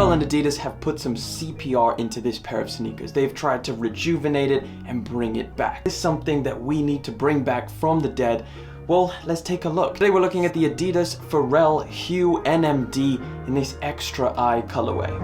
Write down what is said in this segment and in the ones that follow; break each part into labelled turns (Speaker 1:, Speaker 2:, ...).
Speaker 1: Pharrell and Adidas have put some CPR into this pair of sneakers. They've tried to rejuvenate it and bring it back. It's something that we need to bring back from the dead. Well, let's take a look. Today we're looking at the Adidas Pharrell Hu NMD in this Extra Eye colorway.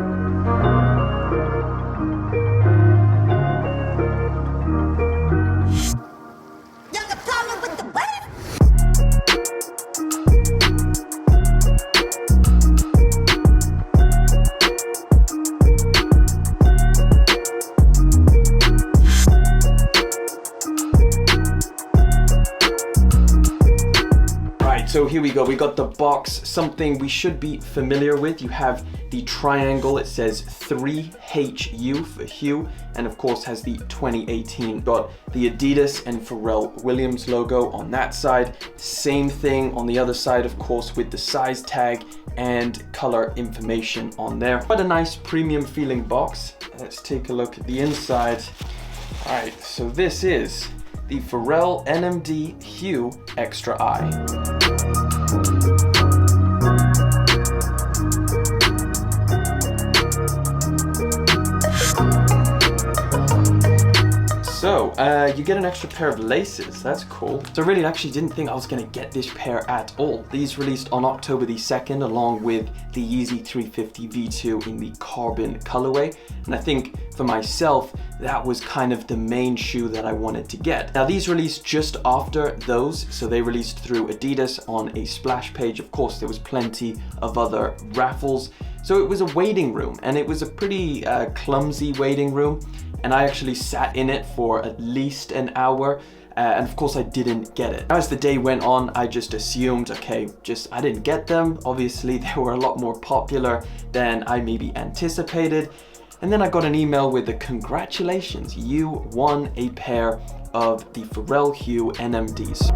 Speaker 1: So here we go, we got the box, something we should be familiar with. You have the triangle, it says 3HU for Hu, and of course has the 2018. Got the Adidas and Pharrell Williams logo on that side. Same thing on the other side, of course, with the size tag and color information on there. Quite a nice premium feeling box. Let's take a look at the inside. All right, so this is the Pharrell NMD Hu Extra Eye. So, you get an extra pair of laces, that's cool. So I really actually didn't think I was gonna get this pair at all. These released on October the 2nd along with the Yeezy 350 V2 in the carbon colorway. And I think for myself, that was kind of the main shoe that I wanted to get. Now these released just after those, so they released through Adidas on a splash page. Of course, there was plenty of other raffles. So it was a waiting room, and it was a pretty clumsy waiting room. And I actually sat in it for at least an hour, and of course I didn't get it. As the day went on, I just assumed, okay, I didn't get them. Obviously, they were a lot more popular than I maybe anticipated. And then I got an email with the congratulations, you won a pair of the Pharrell Hu NMDs.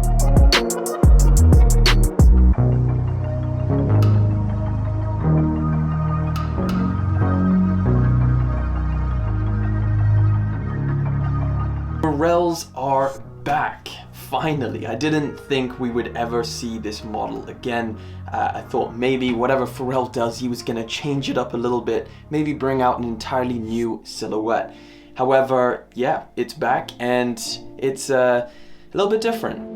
Speaker 1: Pharrells are back, finally. I didn't think we would ever see this model again. I thought maybe whatever Pharrell does, he was gonna change it up a little bit, maybe bring out an entirely new silhouette. However, yeah, it's back and it's a little bit different.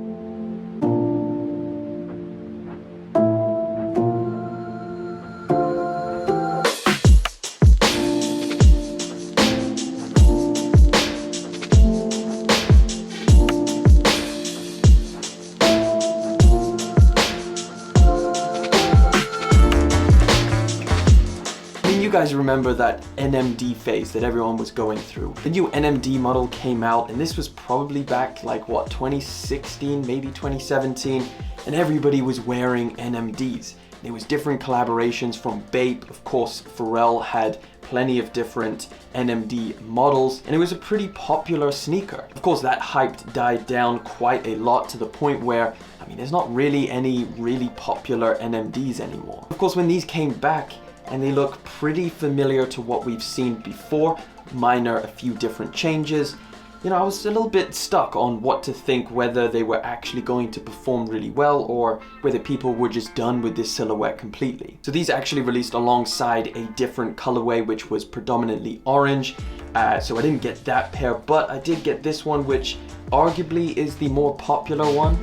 Speaker 1: You guys remember that NMD phase that everyone was going through. The new NMD model came out, and this was probably back like what, 2016, maybe 2017, and everybody was wearing NMDs. There was different collaborations from Bape. Of course, Pharrell had plenty of different NMD models, and it was a pretty popular sneaker. Of course, that hype died down quite a lot to the point where, I mean, there's not really any really popular NMDs anymore. Of course, when these came back, and they look pretty familiar to what we've seen before, minor a few different changes. You know, I was a little bit stuck on what to think, whether they were actually going to perform really well or whether people were just done with this silhouette completely. So these actually released alongside a different colorway, which was predominantly orange. So I didn't get that pair, but I did get this one, which arguably is the more popular one.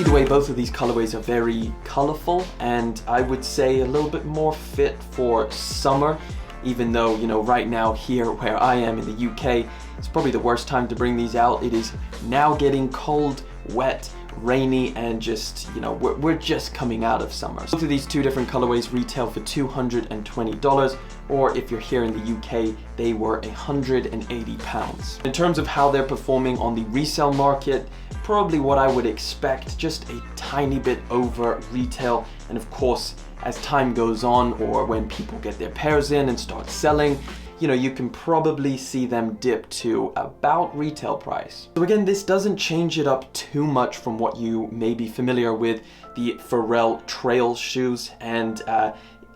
Speaker 1: Either way, both of these colorways are very colorful, and I would say a little bit more fit for summer, even though, you know, right now here where I am in the UK, it's probably the worst time to bring these out. It is now getting cold, wet, rainy, and just, you know, we're just coming out of summer. Both of these two different colorways retail for $220, or if you're here in the UK, they were £180. In terms of how they're performing on the resale market, probably what I would expect, just a tiny bit over retail. And of course, as time goes on, or when people get their pairs in and start selling, you know, you can probably see them dip to about retail price. So again, this doesn't change it up too much from what you may be familiar with the Pharrell trail shoes, and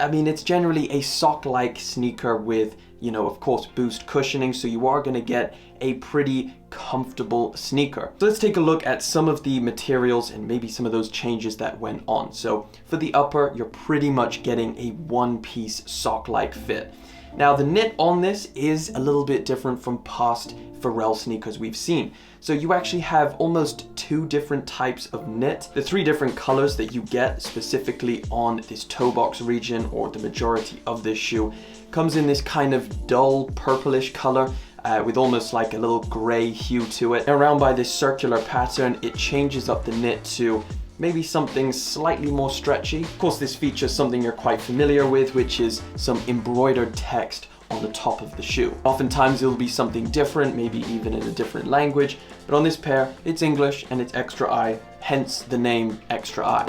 Speaker 1: I mean, it's generally a sock-like sneaker with, you know, of course, boost cushioning, so you are going to get a pretty comfortable sneaker. So let's take a look at some of the materials and maybe some of those changes that went on. So for the upper, you're pretty much getting a one-piece sock-like fit. Now the knit on this is a little bit different from past Pharrell sneakers we've seen. So you actually have almost 2 different types of knit. The 3 different colors that you get specifically on this toe box region, or the majority of this shoe, comes in this kind of dull purplish color with almost like a little gray hue to it. And around by this circular pattern, it changes up the knit to maybe something slightly more stretchy. Of course, this features something you're quite familiar with, which is some embroidered text on the top of the shoe. Oftentimes it'll be something different, maybe even in a different language, but on this pair, it's English and it's extra I, hence the name Extra I.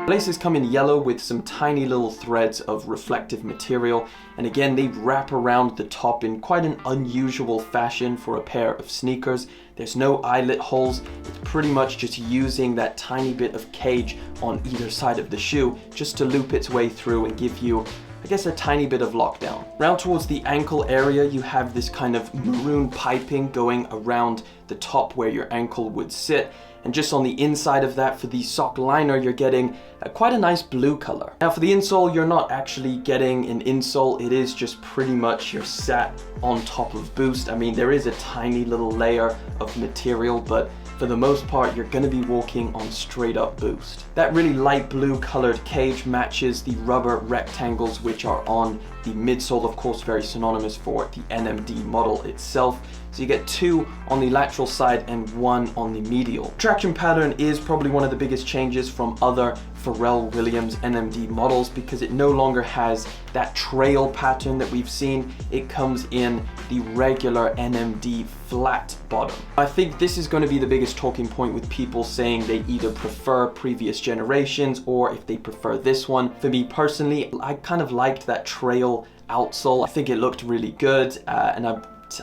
Speaker 1: Laces come in yellow with some tiny little threads of reflective material, and again they wrap around the top in quite an unusual fashion for a pair of sneakers. There's no eyelet holes, it's pretty much just using that tiny bit of cage on either side of the shoe just to loop its way through and give you, I guess, a tiny bit of lockdown. Round towards the ankle area, you have this kind of maroon piping going around the top where your ankle would sit. And just on the inside of that, for the sock liner, you're getting quite a nice blue color. Now for the insole, you're not actually getting an insole. It is just pretty much you're sat on top of boost. I mean, there is a tiny little layer of material, but for the most part, you're gonna be walking on straight up boost. That really light blue colored cage matches the rubber rectangles which are on the midsole, of course, very synonymous for the NMD model itself. So you get 2 on the lateral side and 1 on the medial. Traction pattern is probably one of the biggest changes from other Pharrell Williams NMD models, because it no longer has that trail pattern that we've seen. It comes in the regular NMD flat bottom. I think this is going to be the biggest talking point with people saying they either prefer previous generations or if they prefer this one. For me personally, I kind of liked that trail outsole. I think it looked really good, and I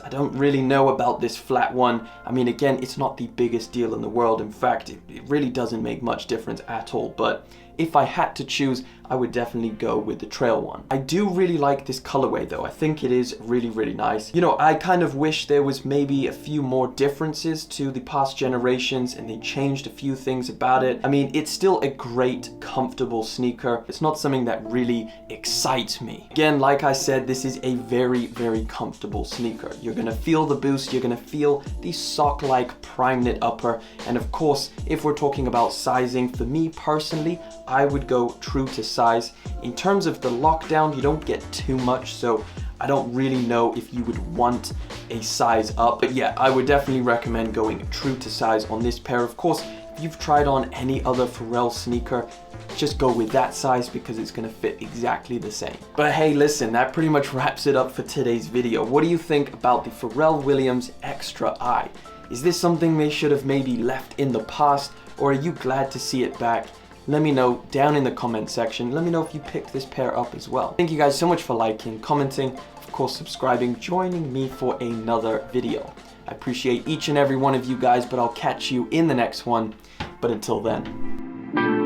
Speaker 1: don't really know about this flat one. I mean, again, it's not the biggest deal in the world. In fact, it really doesn't make much difference at all. But if I had to choose, I would definitely go with the trail one. I do really like this colorway though. I think it is really, really nice. You know, I kind of wish there was maybe a few more differences to the past generations and they changed a few things about it. I mean, it's still a great, comfortable sneaker. It's not something that really excites me. Again, like I said, this is a very, very comfortable sneaker. You're gonna feel the boost, you're gonna feel the sock-like prime knit upper. And of course, if we're talking about sizing, for me personally, I would go true to size. In terms of the lockdown, you don't get too much, so I don't really know if you would want a size up. But yeah, I would definitely recommend going true to size on this pair. Of course, if you've tried on any other Pharrell sneaker, just go with that size because it's gonna fit exactly the same. But hey, listen, that pretty much wraps it up for today's video. What do you think about the Pharrell Williams Extra I? Is this something they should have maybe left in the past, or are you glad to see it back? Let me know down in the comment section. Let me know if you picked this pair up as well. Thank you guys so much for liking, commenting, of course subscribing, joining me for another video. I appreciate each and every one of you guys, but I'll catch you in the next one. But until then.